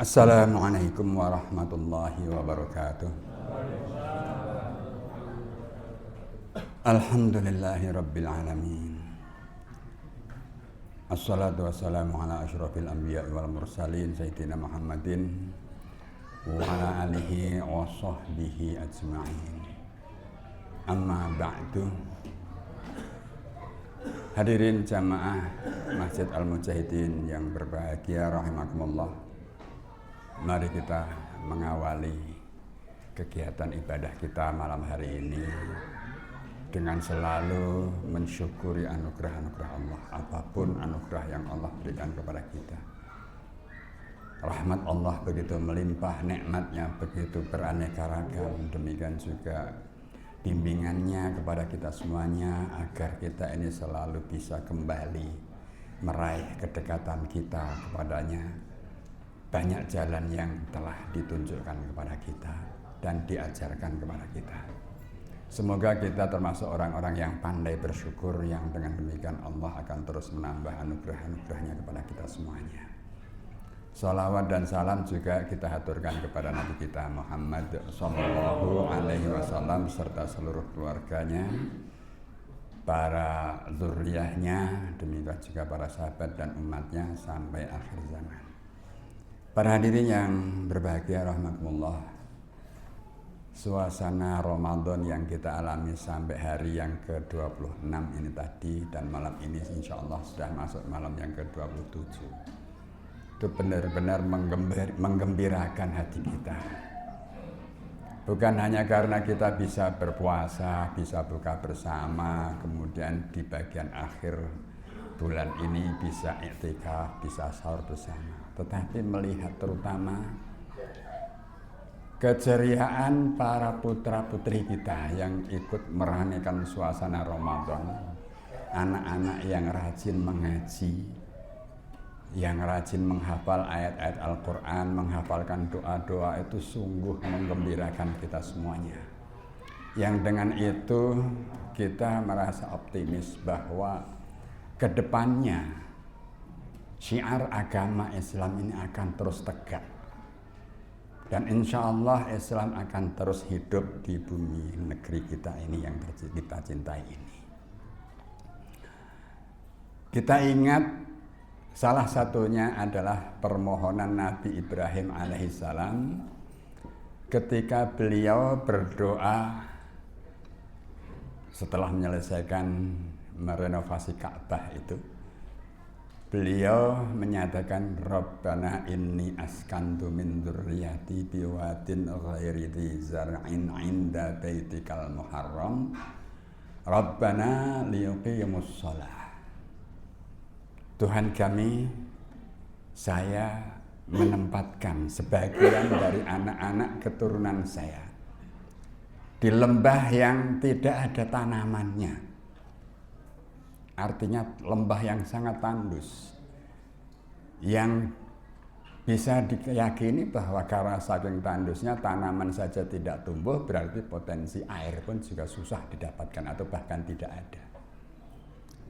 Assalamualaikum warahmatullahi wabarakatuh. Alhamdulillahi rabbil alamin. Assalatu wassalamu ala asyrafil anbiya wal mursalin Sayyidina Muhammadin wa ala alihi wa sahbihi ajma'in. Amma ba'du. Hadirin jamaah Masjid Al-Mujahidin yang berbahagia rahimakumullah. Mari kita mengawali kegiatan ibadah kita malam hari ini dengan selalu mensyukuri anugerah-anugerah Allah, apapun anugerah yang Allah berikan kepada kita. Rahmat Allah begitu melimpah, nikmatnya begitu beraneka ragam, demikian juga bimbingannya kepada kita semuanya agar kita ini selalu bisa kembali meraih kedekatan kita kepadanya. Banyak jalan yang telah ditunjukkan kepada kita dan diajarkan kepada kita. Semoga kita termasuk orang-orang yang pandai bersyukur, yang dengan demikian Allah akan terus menambah anugerah-anugerahnya kepada kita semuanya. Salawat dan salam juga kita haturkan kepada Nabi kita Muhammad Sallallahu Alaihi Wasallam serta seluruh keluarganya, para zuriyahnya, demikian juga para sahabat dan umatnya sampai akhir zaman. Para hadirin yang berbahagia rahmatullah, suasana Ramadan yang kita alami sampai hari yang ke-26 ini tadi dan malam ini insya Allah sudah masuk malam yang ke-27. Itu benar-benar menggembirakan hati kita. Bukan hanya karena kita bisa berpuasa, bisa buka bersama, kemudian di bagian akhir bulan ini bisa iktikaf, bisa sahur bersama. Tetapi melihat terutama keceriaan para putra-putri kita yang ikut meramaikan suasana Ramadan. Anak-anak yang rajin mengaji, yang rajin menghafal ayat-ayat Al-Quran, menghafalkan doa-doa, itu sungguh menggembirakan kita semuanya. Yang dengan itu kita merasa optimis bahwa kedepannya syiar agama Islam ini akan terus tegak. Dan insya Allah Islam akan terus hidup di bumi negeri kita ini yang kita cintai ini. Kita ingat salah satunya adalah permohonan Nabi Ibrahim alaihissalam ketika beliau berdoa setelah menyelesaikan merenovasi Ka'bah itu. Beliau menyatakan Rabbana inni askantu min dzurriyyati biwadin ghairi dzi zar'in 'inda baitikal muharram Rabbana liyuqimus shalah. Tuhan kami, saya menempatkan sebagian dari anak-anak keturunan saya di lembah yang tidak ada tanamannya. Artinya lembah yang sangat tandus, yang bisa diyakini bahwa karena saking tandusnya tanaman saja tidak tumbuh, berarti potensi air pun juga susah didapatkan atau bahkan tidak ada.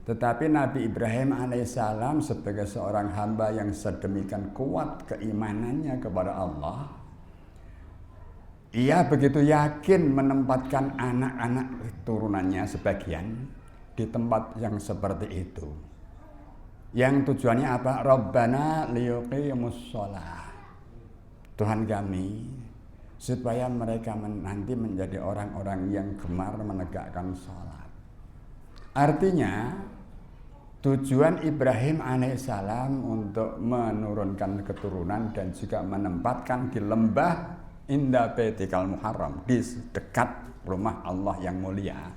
Tetapi Nabi Ibrahim alaihissalam sebagai seorang hamba yang sedemikian kuat keimanannya kepada Allah, ia begitu yakin menempatkan anak-anak turunannya sebagian di tempat yang seperti itu. Yang tujuannya apa? Rabbana liyuqimus shalah. Tuhan kami, supaya mereka nanti menjadi orang-orang yang gemar menegakkan salat. Artinya, tujuan Ibrahim alaihissalam untuk menurunkan keturunan dan juga menempatkan di lembah inda baitikal muharram, di dekat rumah Allah yang mulia,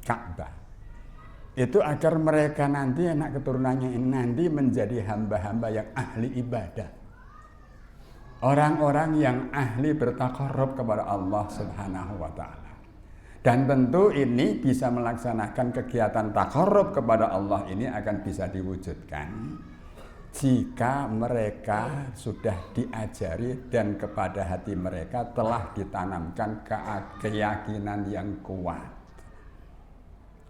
Ka'bah. Itu agar mereka nanti, anak keturunannya ini nanti menjadi hamba-hamba yang ahli ibadah. Orang-orang yang ahli bertaqarrub kepada Allah Subhanahu wa ta'ala. Dan tentu ini bisa melaksanakan kegiatan taqarrub kepada Allah ini akan bisa diwujudkan jika mereka sudah diajari dan kepada hati mereka telah ditanamkan keyakinan yang kuat.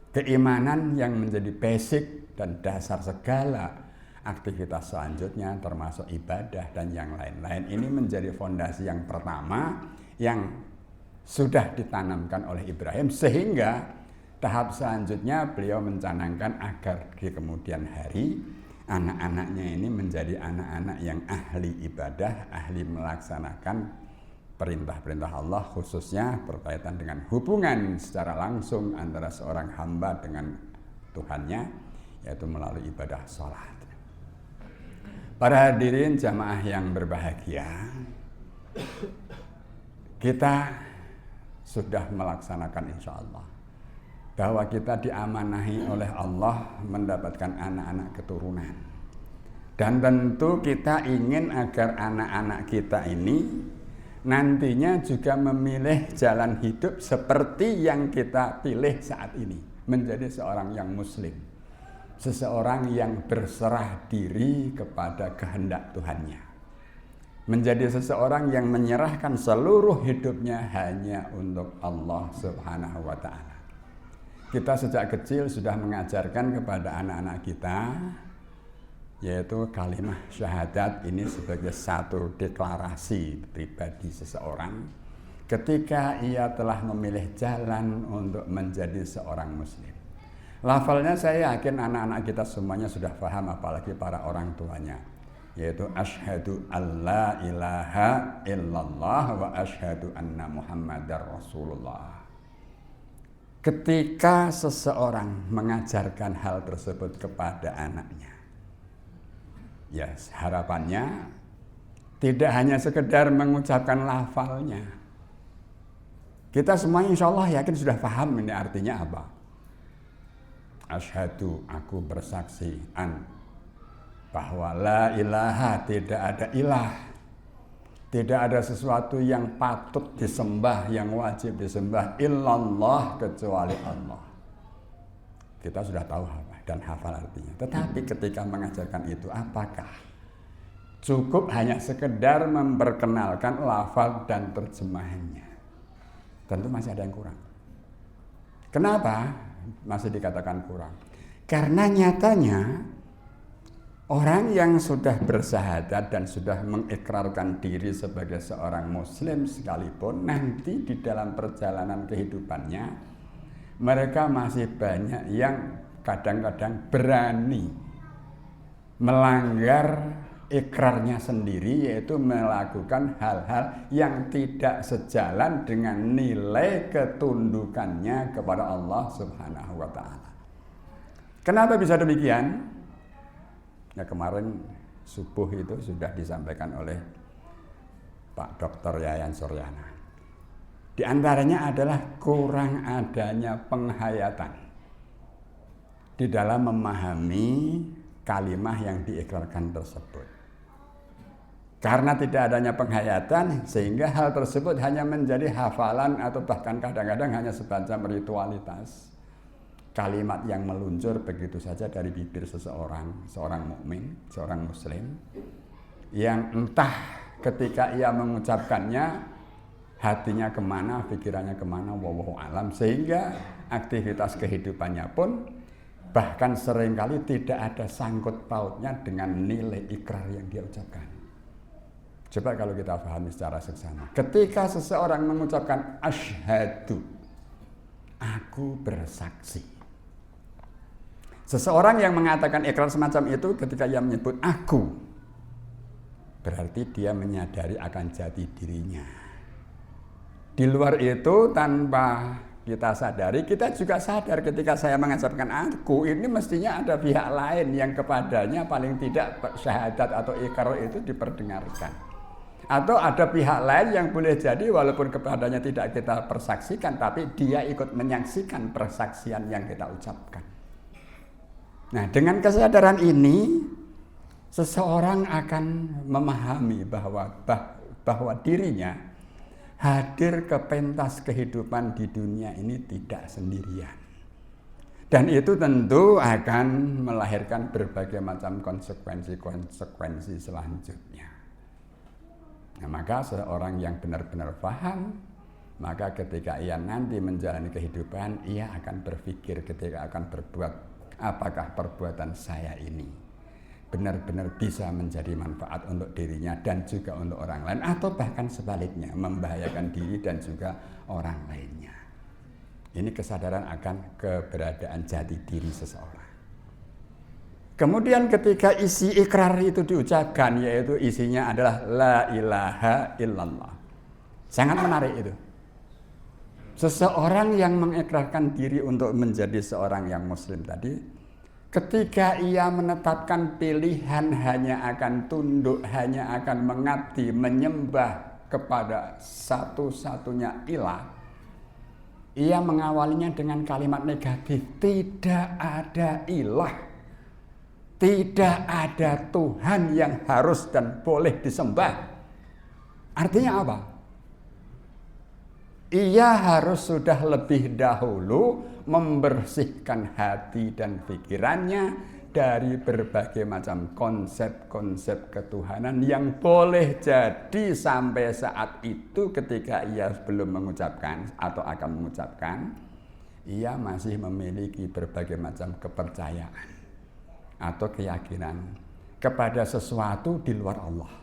Keimanan yang menjadi basic dan dasar segala aktivitas selanjutnya termasuk ibadah dan yang lain-lain. Ini menjadi fondasi yang pertama yang sudah ditanamkan oleh Ibrahim, sehingga tahap selanjutnya beliau mencanangkan agar di kemudian hari anak-anaknya ini menjadi anak-anak yang ahli ibadah, ahli melaksanakan perintah-perintah Allah, khususnya berkaitan dengan hubungan secara langsung antara seorang hamba dengan Tuhannya, yaitu melalui ibadah sholat. Para hadirin jamaah yang berbahagia, kita sudah melaksanakan insya Allah bahwa kita diamanahi oleh Allah mendapatkan anak-anak keturunan. Dan tentu kita ingin agar anak-anak kita ini nantinya juga memilih jalan hidup seperti yang kita pilih saat ini, menjadi seorang yang muslim, seseorang yang berserah diri kepada kehendak Tuhannya, menjadi seseorang yang menyerahkan seluruh hidupnya hanya untuk Allah Subhanahu wa Ta'ala. Kita sejak kecil sudah mengajarkan kepada anak-anak kita, yaitu kalimat syahadat ini sebagai satu deklarasi pribadi seseorang ketika ia telah memilih jalan untuk menjadi seorang muslim. Lafalnya saya yakin anak-anak kita semuanya sudah paham, apalagi para orang tuanya, yaitu asyhadu alla ilaha illallah wa asyhadu anna muhammadar rasulullah. Ketika seseorang mengajarkan hal tersebut kepada anaknya, ya harapannya tidak hanya sekedar mengucapkan lafalnya. Kita semuanya insya Allah yakin sudah paham ini artinya apa. Asyhadu, aku bersaksi, bahwa la ilaha, tidak ada ilah, tidak ada sesuatu yang patut disembah, yang wajib disembah, illallah, kecuali Allah. Kita sudah tahu apa dan hafal artinya. Tetapi ketika mengajarkan itu, apakah cukup hanya sekedar memperkenalkan lafal dan terjemahannya? Tentu masih ada yang kurang. Kenapa masih dikatakan kurang? Karena nyatanya orang yang sudah bersahadat dan sudah mengikrarkan diri sebagai seorang muslim sekalipun, nanti di dalam perjalanan kehidupannya mereka masih banyak yang kadang-kadang berani melanggar ikrarnya sendiri, yaitu melakukan hal-hal yang tidak sejalan dengan nilai ketundukannya kepada Allah Subhanahu wa Ta'ala. Kenapa bisa demikian? Ya, kemarin subuh itu sudah disampaikan oleh Pak Dr. Yayan Suryana. Di antaranya adalah kurang adanya penghayatan di dalam memahami kalimah yang diikrarkan tersebut. Karena tidak adanya penghayatan, sehingga hal tersebut hanya menjadi hafalan atau bahkan kadang-kadang hanya semacam ritualitas. Kalimat yang meluncur begitu saja dari bibir seseorang, seorang mukmin, seorang muslim, yang entah ketika ia mengucapkannya hatinya kemana, pikirannya kemana, wallahu alam, sehingga aktivitas kehidupannya pun bahkan seringkali tidak ada sangkut pautnya dengan nilai ikrar yang dia ucapkan. Coba kalau kita pahami secara seksama, ketika seseorang mengucapkan asyhadu, aku bersaksi. Seseorang yang mengatakan ikrar semacam itu ketika ia menyebut aku, berarti dia menyadari akan jati dirinya. Di luar itu tanpa kita sadari, kita juga sadar ketika saya mengucapkan aku, ini mestinya ada pihak lain yang kepadanya paling tidak syahadat atau ikrar itu diperdengarkan. Atau ada pihak lain yang boleh jadi walaupun kepadanya tidak kita persaksikan, tapi dia ikut menyaksikan persaksian yang kita ucapkan. Nah, dengan kesadaran ini, seseorang akan memahami bahwa dirinya hadir ke pentas kehidupan di dunia ini tidak sendirian. Dan itu tentu akan melahirkan berbagai macam konsekuensi selanjutnya. Nah, maka seorang yang benar-benar paham, maka ketika ia nanti menjalani kehidupan, ia akan berpikir ketika akan berbuat, apakah perbuatan saya ini benar-benar bisa menjadi manfaat untuk dirinya dan juga untuk orang lain, atau bahkan sebaliknya membahayakan diri dan juga orang lainnya. Ini kesadaran akan keberadaan jati diri seseorang. Kemudian ketika isi ikrar itu diucapkan, yaitu isinya adalah la ilaha illallah. Sangat menarik itu. Seseorang yang mengikrarkan diri untuk menjadi seorang yang muslim tadi, ketika ia menetapkan pilihan hanya akan tunduk, hanya akan mengabdi, menyembah kepada satu-satunya ilah, ia mengawalinya dengan kalimat negatif, tidak ada ilah, tidak ada Tuhan yang harus dan boleh disembah. Artinya apa? Ia harus sudah lebih dahulu membersihkan hati dan pikirannya dari berbagai macam konsep-konsep ketuhanan yang boleh jadi sampai saat itu ketika ia belum mengucapkan atau akan mengucapkan, ia masih memiliki berbagai macam kepercayaan atau keyakinan kepada sesuatu di luar Allah.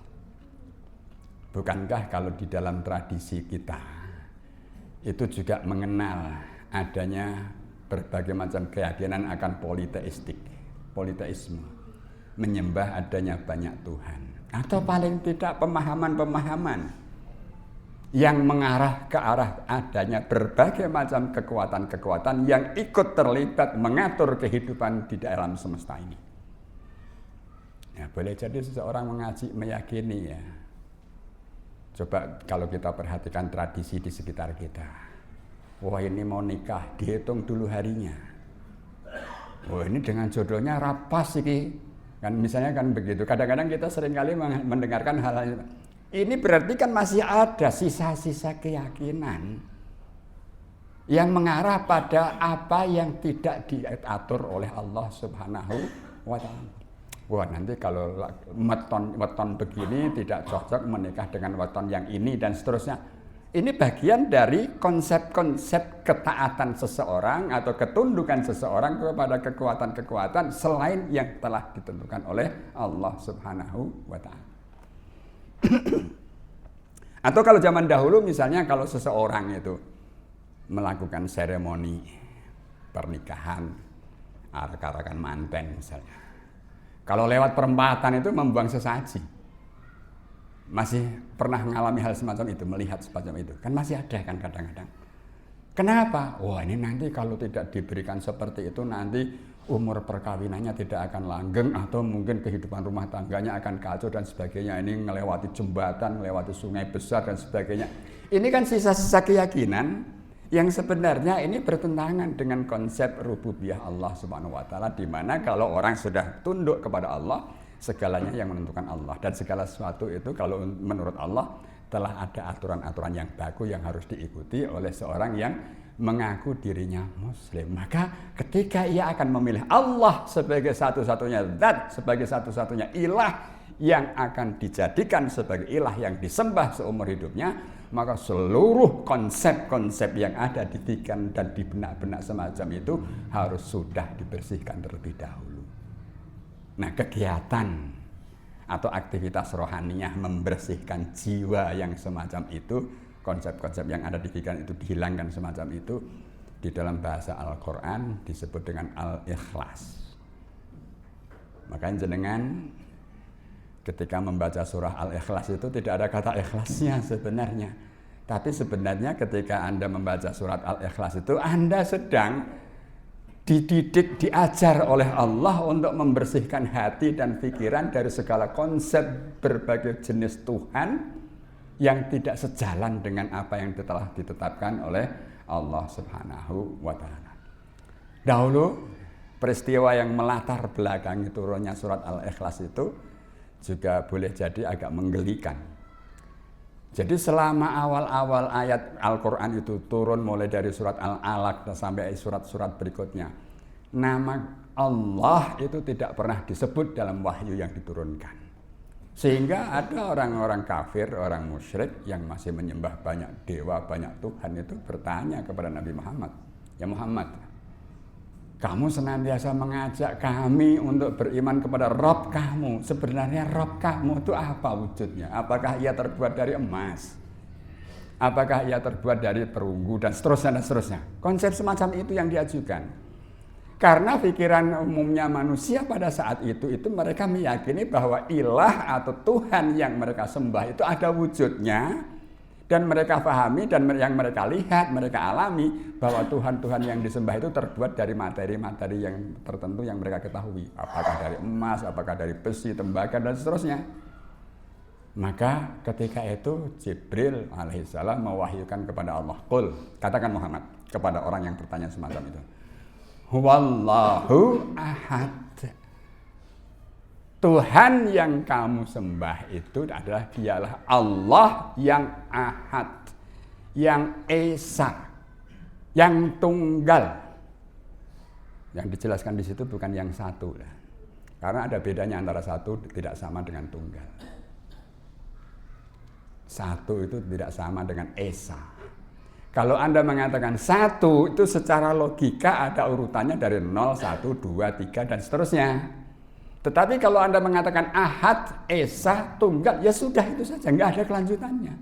Bukankah kalau di dalam tradisi kita itu juga mengenal adanya berbagai macam keyakinan akan politeisme, menyembah adanya banyak Tuhan, atau paling tidak pemahaman-pemahaman yang mengarah ke arah adanya berbagai macam kekuatan-kekuatan yang ikut terlibat mengatur kehidupan di dalam semesta ini. Ya, boleh jadi seseorang meyakini ya. Coba kalau kita perhatikan tradisi di sekitar kita. Wah, ini mau nikah, dihitung dulu harinya. Wah, ini dengan jodohnya rapas ini. Kan misalnya kan begitu. Kadang-kadang kita seringkali mendengarkan hal-hal ini, berarti kan masih ada sisa-sisa keyakinan yang mengarah pada apa yang tidak diatur oleh Allah Subhanahu wa ta'ala. Wah, nanti kalau weton begini tidak cocok menikah dengan weton yang ini dan seterusnya. Ini bagian dari konsep-konsep ketaatan seseorang atau ketundukan seseorang kepada kekuatan-kekuatan selain yang telah ditentukan oleh Allah Subhanahu wa ta'ala. Atau kalau zaman dahulu misalnya kalau seseorang itu melakukan seremoni pernikahan, arak-arakan manten misalnya. Kalau lewat perempatan itu membuang sesaji. Masih pernah mengalami hal semacam itu, melihat semacam itu. Kan masih ada kan kadang-kadang. Kenapa? Wah, ini nanti kalau tidak diberikan seperti itu nanti umur perkawinannya tidak akan langgeng atau mungkin kehidupan rumah tangganya akan kacau dan sebagainya. Ini melewati jembatan, melewati sungai besar dan sebagainya. Ini kan sisa-sisa keyakinan yang sebenarnya ini bertentangan dengan konsep rububiyah Allah Subhanahu wa ta'ala, di mana kalau orang sudah tunduk kepada Allah, segalanya yang menentukan Allah, dan segala sesuatu itu kalau menurut Allah telah ada aturan-aturan yang baku yang harus diikuti oleh seorang yang mengaku dirinya muslim. Maka ketika ia akan memilih Allah sebagai satu-satunya zat, sebagai satu-satunya ilah yang akan dijadikan sebagai ilah yang disembah seumur hidupnya, maka seluruh konsep-konsep yang ada di pikiran dan di benak-benak semacam itu harus sudah dibersihkan terlebih dahulu. Nah, kegiatan atau aktivitas rohaniyah membersihkan jiwa yang semacam itu, konsep-konsep yang ada di pikiran itu dihilangkan semacam itu, di dalam bahasa Al-Quran disebut dengan al-ikhlas. Makanya jenengan ketika membaca surah Al-Ikhlas itu tidak ada kata ikhlasnya sebenarnya. Tapi sebenarnya ketika Anda membaca surat Al-Ikhlas itu Anda sedang dididik, diajar oleh Allah untuk membersihkan hati dan pikiran dari segala konsep berbagai jenis Tuhan yang tidak sejalan dengan apa yang telah ditetapkan oleh Allah Subhanahu wa ta'ala. Dahulu peristiwa yang melatar belakangi turunnya surat Al-Ikhlas itu juga boleh jadi agak menggelikan. Jadi selama awal-awal ayat Al-Quran itu turun mulai dari surat Al-Alaq sampai surat-surat berikutnya, nama Allah itu tidak pernah disebut dalam wahyu yang diturunkan. Sehingga ada orang-orang kafir, orang musyrik yang masih menyembah banyak dewa, banyak Tuhan itu bertanya kepada Nabi Muhammad, ya Muhammad, Kamu senantiasa mengajak kami untuk beriman kepada Rabb kamu. Sebenarnya Rabb kamu itu apa wujudnya? Apakah ia terbuat dari emas? Apakah ia terbuat dari perunggu dan seterusnya dan seterusnya? Konsep semacam itu yang diajukan. Karena pikiran umumnya manusia pada saat itu mereka meyakini bahwa ilah atau Tuhan yang mereka sembah itu ada wujudnya. Dan mereka pahami dan yang mereka lihat, mereka alami bahwa Tuhan-Tuhan yang disembah itu terbuat dari materi-materi yang tertentu yang mereka ketahui. Apakah dari emas, apakah dari besi, tembaga, dan seterusnya. Maka ketika itu Jibril alaihissalam mewahyukan kepada Allah. Qul, katakan Muhammad kepada orang yang bertanya semacam itu. Huwallahu ahad. Tuhan yang kamu sembah itu adalah dialah Allah yang ahad, yang esa, yang tunggal. Yang dijelaskan di situ bukan yang satu. Karena ada bedanya antara satu tidak sama dengan tunggal. Satu itu tidak sama dengan esa. Kalau Anda mengatakan satu, itu secara logika ada urutannya dari 0, 1, 2, 3, dan seterusnya. Tetapi kalau Anda mengatakan ahad, esa, tunggal, ya sudah itu saja, nggak ada kelanjutannya.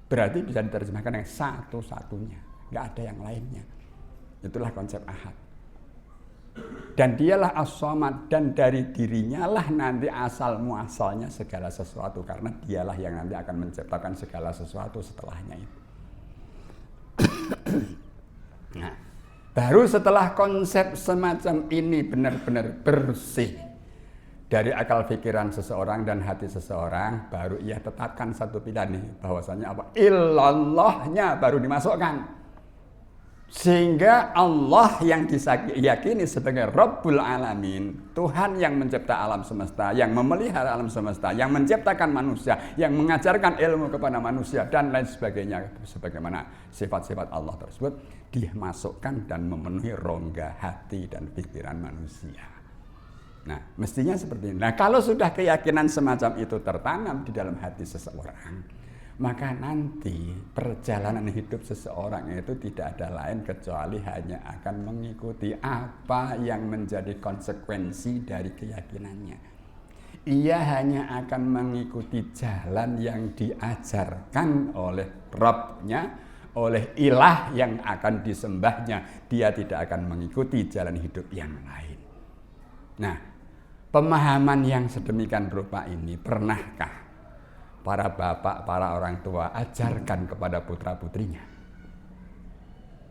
Berarti bisa diterjemahkan yang satu-satunya, nggak ada yang lainnya. Itulah konsep ahad. Dan dialah as-samad, dan dari dirinya lah nanti asal muasalnya segala sesuatu, karena dialah yang nanti akan menciptakan segala sesuatu setelahnya itu. Nah, baru setelah konsep semacam ini benar-benar bersih dari akal pikiran seseorang dan hati seseorang, baru ia tetapkan satu pilihan nih, bahwasanya apa? Illallahnya baru dimasukkan. Sehingga Allah yang diyakini sebagai Rabbul Alamin, Tuhan yang mencipta alam semesta, yang memelihara alam semesta, yang menciptakan manusia, yang mengajarkan ilmu kepada manusia, dan lain sebagainya, sebagaimana sifat-sifat Allah tersebut dimasukkan dan memenuhi rongga hati dan pikiran manusia. Nah, mestinya seperti ini. Nah, kalau sudah keyakinan semacam itu tertanam di dalam hati seseorang, maka nanti perjalanan hidup seseorang itu tidak ada lain kecuali hanya akan mengikuti apa yang menjadi konsekuensi dari keyakinannya. Ia hanya akan mengikuti jalan yang diajarkan oleh Rabb-nya, oleh ilah yang akan disembahnya. Dia tidak akan mengikuti jalan hidup yang lain. Nah, pemahaman yang sedemikian rupa ini pernahkah para bapak, para orang tua ajarkan kepada putra-putrinya?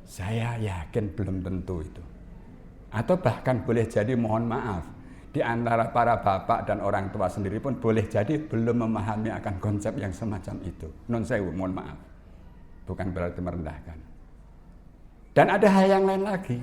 Saya yakin belum tentu itu. Atau bahkan boleh jadi mohon maaf, di antara para bapak dan orang tua sendiri pun boleh jadi belum memahami akan konsep yang semacam itu. Non sewu, mohon maaf. Bukan berarti merendahkan. Dan ada hal yang lain lagi.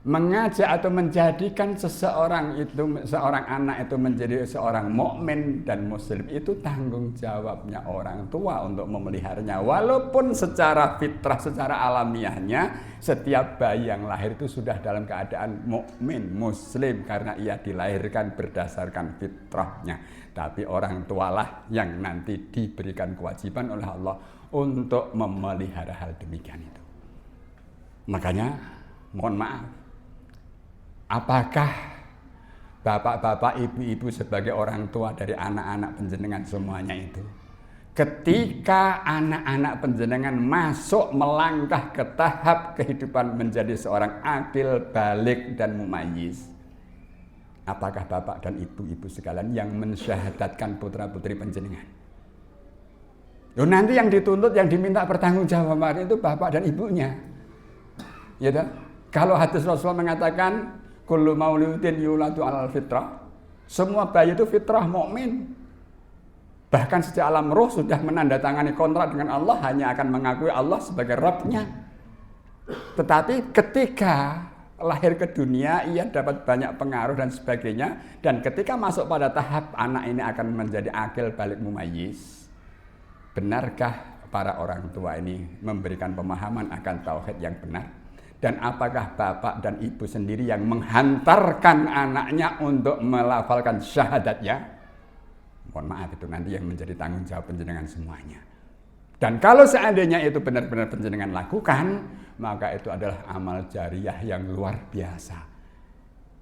Mengajak atau menjadikan seorang anak itu menjadi seorang mukmin dan muslim itu tanggung jawabnya orang tua untuk memeliharanya. Walaupun secara fitrah, secara alamiahnya setiap bayi yang lahir itu sudah dalam keadaan mukmin, muslim karena ia dilahirkan berdasarkan fitrahnya. Tapi orang tualah yang nanti diberikan kewajiban oleh Allah untuk memelihara hal demikian itu. Makanya mohon maaf, apakah bapak-bapak, ibu-ibu sebagai orang tua dari anak-anak panjenengan semuanya itu, ketika anak-anak panjenengan masuk melangkah ke tahap kehidupan menjadi seorang akil, balik, dan mumayyiz, apakah bapak dan ibu-ibu sekalian yang mensyahadatkan putra-putri panjenengan? Loh, nanti yang dituntut, yang diminta pertanggungjawaban itu bapak dan ibunya. Ya toh? Kalau hadis Rasulullah mengatakan kullu mauludin yuladu alal fitrah, semua bayi itu fitrah mukmin. Bahkan sejak alam roh sudah menandatangani kontrak dengan Allah, hanya akan mengakui Allah sebagai Rabb-nya. Tetapi ketika lahir ke dunia, ia dapat banyak pengaruh dan sebagainya, dan ketika masuk pada tahap anak ini akan menjadi akil, balik, mumayyiz, benarkah para orang tua ini memberikan pemahaman akan tauhid yang benar? Dan apakah bapak dan ibu sendiri yang menghantarkan anaknya untuk melafalkan syahadatnya? Mohon maaf, itu nanti yang menjadi tanggung jawab panjenengan semuanya. Dan kalau seandainya itu benar-benar panjenengan lakukan, maka itu adalah amal jariyah yang luar biasa.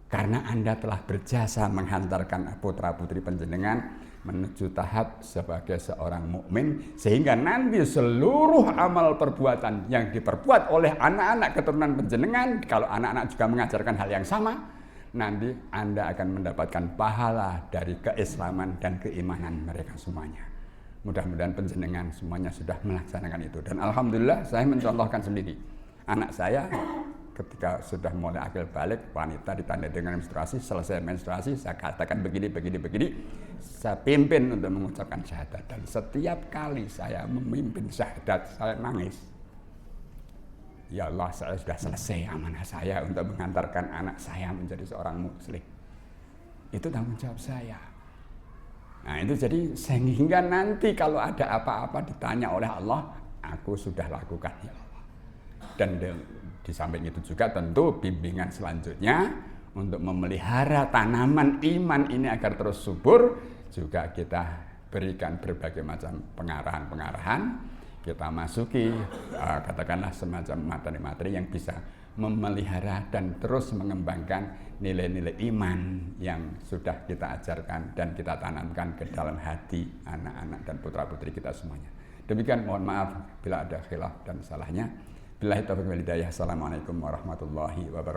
Karena Anda telah berjasa menghantarkan putra-putri panjenengan menuju tahap sebagai seorang mukmin, sehingga nanti seluruh amal perbuatan yang diperbuat oleh anak-anak keturunan panjenengan, kalau anak-anak juga mengajarkan hal yang sama, nanti Anda akan mendapatkan pahala dari keislaman dan keimanan mereka semuanya. Mudah-mudahan panjenengan semuanya sudah melaksanakan itu. Dan alhamdulillah saya mencontohkan sendiri. Anak saya ketika sudah mulai akil balik, wanita ditandai dengan menstruasi, selesai menstruasi, saya katakan begini. Saya pimpin untuk mengucapkan syahadat. Dan setiap kali saya memimpin syahadat, saya nangis. Ya Allah, saya sudah selesai amanah saya untuk mengantarkan anak saya menjadi seorang muslim. Itu tanggung jawab saya. Nah itu jadi sehingga nanti kalau ada apa-apa ditanya oleh Allah, aku sudah lakukan ya Allah. Dan di samping itu juga tentu bimbingan selanjutnya untuk memelihara tanaman iman ini agar terus subur, juga kita berikan berbagai macam pengarahan-pengarahan. Kita masuki katakanlah semacam materi-materi yang bisa memelihara dan terus mengembangkan nilai-nilai iman yang sudah kita ajarkan dan kita tanamkan ke dalam hati anak-anak dan putra-putri kita semuanya. Demikian, mohon maaf bila ada khilaf dan salahnya. Billahi taufiq wal hidayah. Assalamualaikum warahmatullahi wabarakatuh.